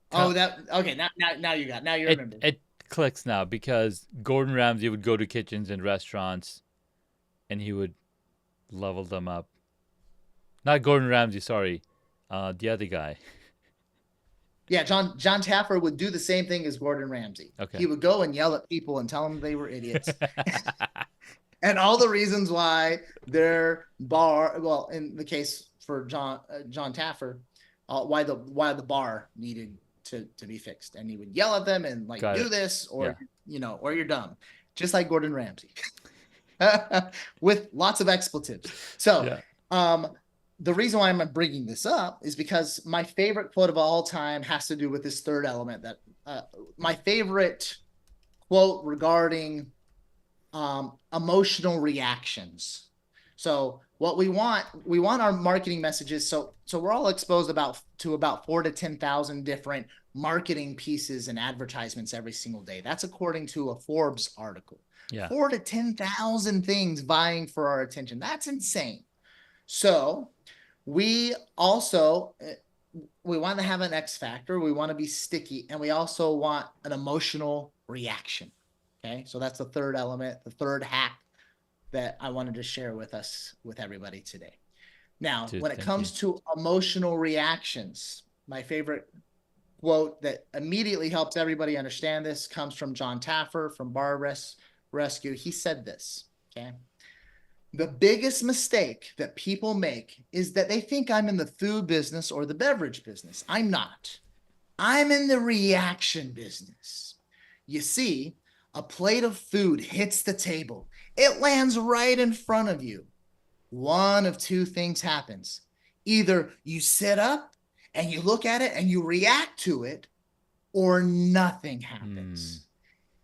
Tell that, okay, now you it. remember. It clicks now because Gordon Ramsay would go to kitchens and restaurants, and he would level them up. Not Gordon Ramsay. Sorry. The other guy. Yeah, John Taffer would do the same thing as Gordon Ramsay. Okay. He would go and yell at people and tell them they were idiots. And all the reasons why their bar, well, in the case for John Taffer, why the bar needed to be fixed, and he would yell at them and like Got do it. this Yeah. or you're dumb, just like Gordon Ramsay, with lots of expletives. So, Yeah. um, the reason why I'm bringing this up is because my favorite quote of all time has to do with this third element. That my favorite quote regarding emotional reactions. So what we want our marketing messages. So we're all exposed to about 4 to 10,000 different marketing pieces and advertisements every single day. That's according to a Forbes article. Yeah. 4 to 10,000 things vying for our attention. That's insane. So we also we want to have an X factor. We want to be sticky, and we also want an emotional reaction. Okay, so that's the third element, the third hack that I wanted to share with everybody today. Now, Dude, when it thank you. comes to emotional reactions, my favorite quote that immediately helps everybody understand this comes from John Taffer from Rescue. He said this, okay? The biggest mistake that people make is that they think I'm in the food business or the beverage business. I'm not. I'm in the reaction business. You see, a plate of food hits the table. It lands right in front of you. One of two things happens. Either you sit up and you look at it and you react to it, or nothing Hmm. happens.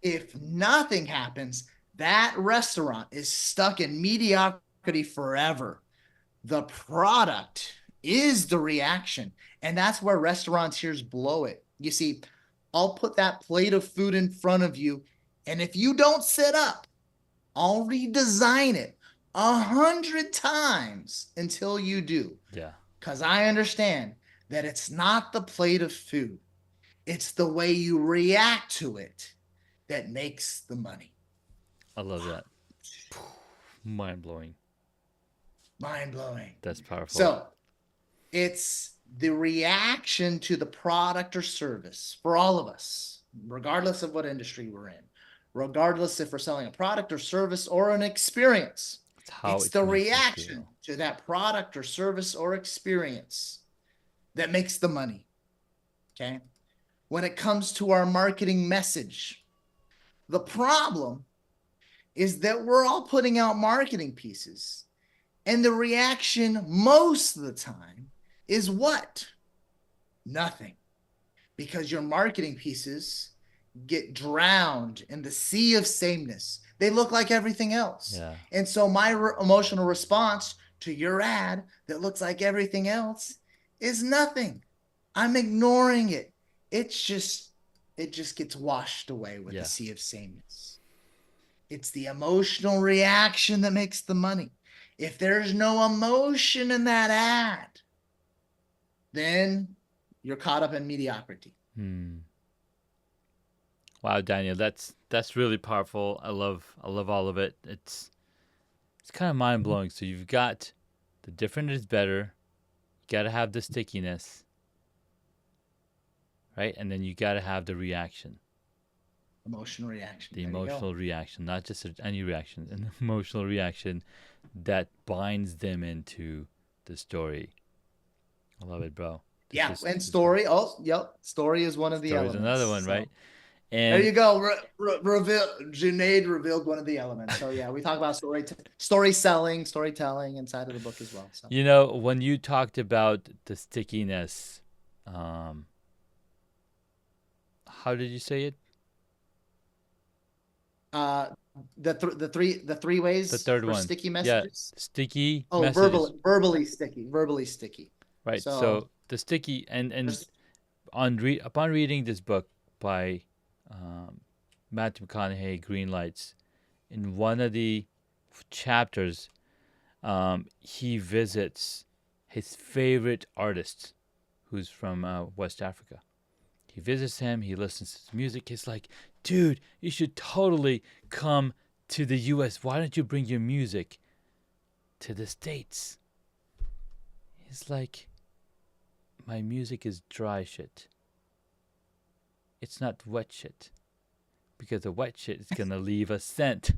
If nothing happens, that restaurant is stuck in mediocrity forever. The product is the reaction. And that's where restaurateurs blow it. You see, I'll put that plate of food in front of you. And if you don't sit up, I'll redesign it 100 times until you do. Yeah. Because I understand that it's not the plate of food, it's the way you react to it that makes the money. I love that. Mind blowing. Mind blowing. That's powerful. So it's the reaction to the product or service for all of us, regardless of what industry we're in, regardless if we're selling a product or service or an experience. It's how It's it the makes you reaction feel. to that product or service or experience that makes the money. Okay. When it comes to our marketing message, the problem is that we're all putting out marketing pieces, and the reaction most of the time is what? Nothing. Because your marketing pieces get drowned in the sea of sameness. They look like everything else. Yeah. And so my emotional response to your ad that looks like everything else is nothing. I'm ignoring it. It just gets washed away with the Yeah. sea of sameness. It's the emotional reaction that makes the money. If there's no emotion in that ad, then you're caught up in mediocrity. Wow, Daniel, that's really powerful. I love all of it. It's kind of mind blowing. So you've got the different is better. You gotta have the stickiness, right? And then you gotta have the reaction, Emotional reaction. the There you go. emotional reaction, not just any reaction, an emotional reaction that binds them into the story. I love it, bro. Yeah, and story. Oh, yep. Story is one of the story's another elements. one, So right? there And you go. Junaid revealed one of the elements. So yeah, we talk about story selling, storytelling inside of the book as well. So when you talked about the stickiness, um, how did you say it? uh the three The ways third for one. sticky Yeah, messages. sticky Oh, messages. verbally sticky. Right. So So the sticky and there's upon reading this book by um, Matthew McConaughey, Green Lights, in one of the chapters, he visits his favorite artist, who's from West Africa. He visits him. He listens to his music. He's like, "Dude, you should totally come to the U.S. Why don't you bring your music to the States?" He's like, "My music is dry shit. It's not wet shit. Because the wet shit is gonna leave a scent.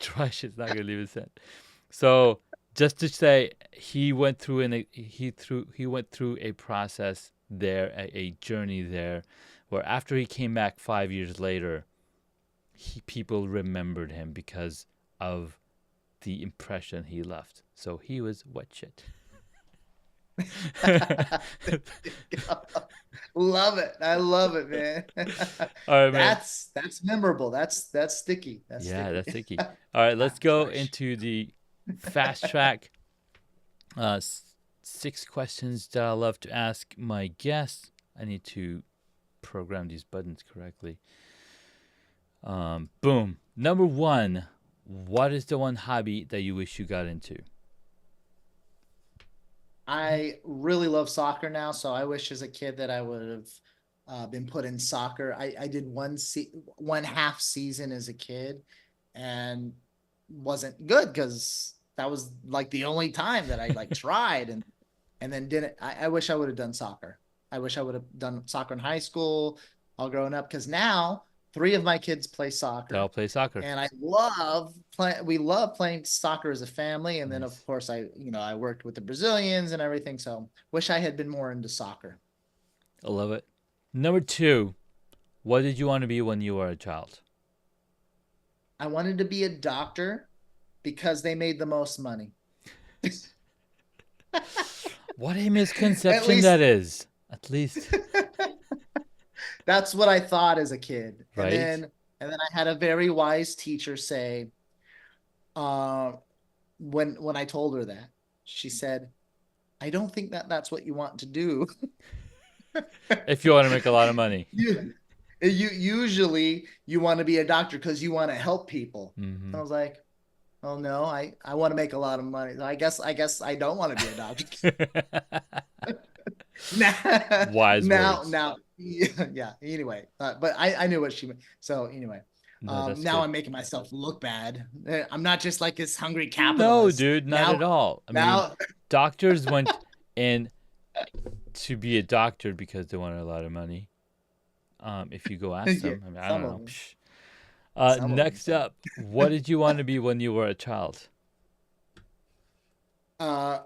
Dry shit's not gonna leave a scent." So just to say, he went through a process there, a journey there, where after he came back 5 years later, people remembered him because of the impression he left. So he was wet shit. love it. I love it, man. All right, man. That's memorable. That's sticky. That's Yeah, sticky. that's sticky. All right, let's go Fresh. into the fast track. Uh, 6 questions that I love to ask my guests. I need to program these buttons correctly. Boom. Number 1. What is the one hobby that you wish you got into? I really love soccer now, so I wish as a kid that I would have been put in soccer. I did one half season as a kid, and wasn't good because that was like the only time that I like tried and then didn't. I wish I would have done soccer. I wish I would have done soccer in high school, all growing up, because now three of my kids play They all soccer, play soccer. and I love playing. We love playing soccer as a family, and then of Nice. course I worked with the Brazilians and everything. So wish I had been more into soccer. I love it. Number 2. What did you want to be when you were a child? I wanted to be a doctor because they made the most money. What a At misconception least that is. At least. That's what I thought as a kid. right? And then I had a very wise teacher say, uh, when I told her that, she said, I don't think that that's what you want to do. If you want to make a lot of money. You usually you want to be a doctor because you want to help people. Mm-hmm. I was like, oh no, I want to make a lot of money. I guess I don't want to be a doctor. now, Wise words. yeah. Anyway, but I knew what she meant. So anyway, No, that's now good. I'm making myself look bad. I'm not just like this hungry No, capitalist. dude, not Now, at all. I mean, now, doctors went in to be a doctor because they wanted a lot of money. If you go ask yeah, them, I mean, I don't some of know. them, Psh. some of them, Next some. up, what did you want to be when you were a child? Uh,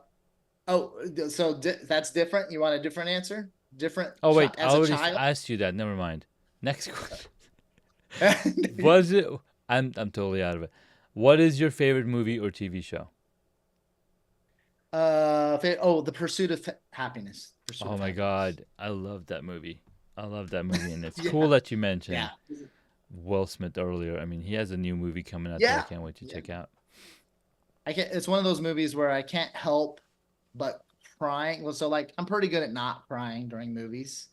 oh, so that's different. You want a different answer? Different Oh wait, I as a already child? asked you that. Never mind. Next question. Was it? I'm totally out of it. What is your favorite movie or TV show? The Pursuit of Happiness. Pursuit Oh of my Happiness. god, I love that movie. I love that movie, and it's cool Yeah, that you yeah, mentioned Will Smith earlier. I mean, he has a new movie coming out that I yeah, can't wait to yeah. check out. I can't. It's one of those movies where I can't help but crying. Well, so like I'm pretty good at not crying during movies,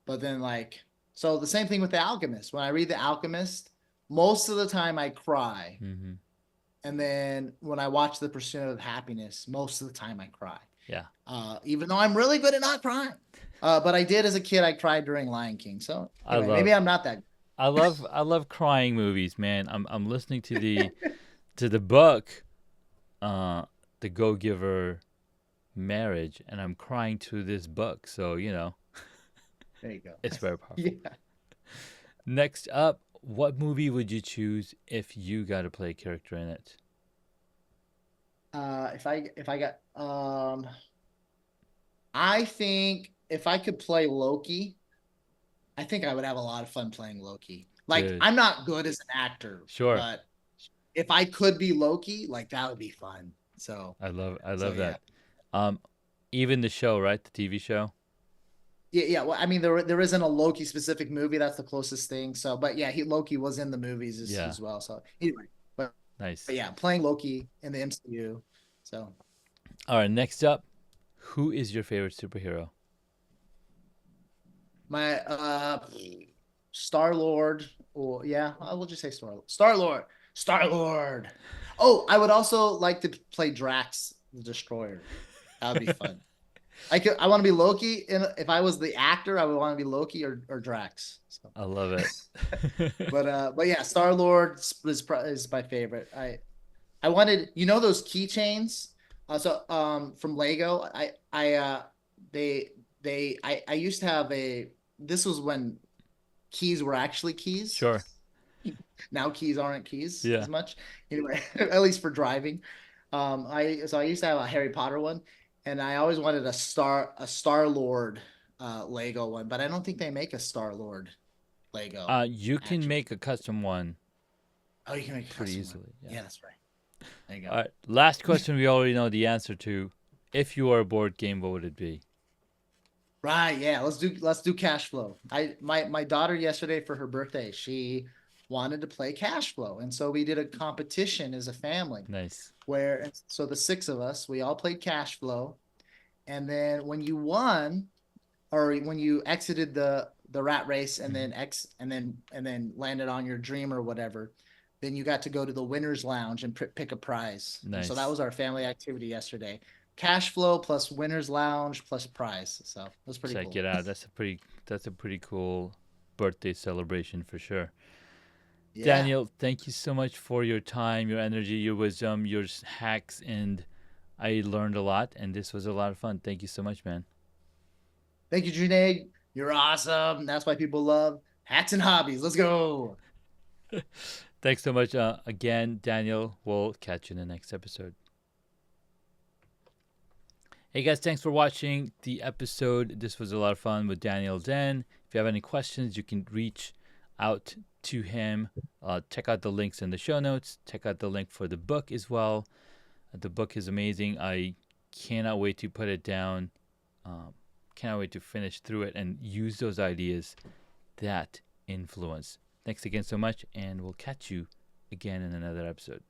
but then like so the same thing with The Alchemist. When I read The Alchemist, most of the time I cry, Hmm. and then when I watch The Pursuit of Happiness, most of the time I cry. Yeah, Even though I'm really good at not crying. But I did as a kid. I cried during Lion King. So I anyway, love, maybe I'm not that. I love crying movies, man. I'm listening to the book, uh, The Go Giver Marriage, and I'm crying to this book. So There you go. it's very powerful. Yeah. Next up, what movie would you choose if you got to play a character in it? If I got I think if I could play Loki, I think I would have a lot of fun playing Loki. Like Dude, I'm not good as an actor, sure. but if I could be Loki, like that would be fun. I So love yeah. that. Um, Even the show, right? The TV show. Yeah, yeah. Well, I mean, there isn't a Loki specific movie. That's the closest thing. So, but yeah, Loki was in the movies Yeah, as well. So anyway, but nice. yeah, playing Loki in the MCU. So All right, next up, who is your favorite superhero? my Star Lord, or yeah, I will just say Star Lord, Star Lord. Oh, I would also like to play Drax the Destroyer. That would be fun. I want to be Loki, and if I was the actor, I would want to be Loki or Drax. So, I love it. but yeah, Star Lord is my favorite. I wanted those keychains. From Lego, they I used to have a. This was when keys were actually keys. Sure. Now keys aren't keys Yeah. as much. Anyway, at least for driving. I used to have a Harry Potter one, and I always wanted a Star Lord Lego one, but I don't think they make a Star Lord Lego You can actually. make a custom one Oh, you can make a pretty custom one. easily. Yeah. Yeah, that's right. There you go. All right. Last question we already know the answer to. If you were a board game, what would it be? Right, yeah. Let's do cash flow. My daughter yesterday for her birthday, she wanted to play cash flow. And so we did a competition as a family Nice. where so the six of us, we all played cash flow. And then when you won or when you exited the rat race and Mhm. then landed on your dream or whatever, then you got to go to the winners lounge and pick a prize. And so that Nice. was our family activity yesterday. Cash flow plus winners lounge plus prize. So it was pretty Check cool. it out. That's a pretty cool birthday celebration for sure. Yeah. Daniel, thank you so much for your time, your energy, your wisdom, your hacks, and I learned a lot, and this was a lot of fun. Thank you so much, man. Thank you, Junaid. You're awesome. That's why people love Hacks and Hobbies. Let's go. Thanks so much again, Daniel. We'll catch you in the next episode. Hey guys, thanks for watching the episode. This was a lot of fun with Daniel Den. If you have any questions, you can reach out to him. Check out the links in the show notes. Check out the link for the book as well. The book is amazing. I cannot wait to put it down. Um, cannot wait to finish through it and use those ideas that influence. Thanks again so much, and we'll catch you again in another episode.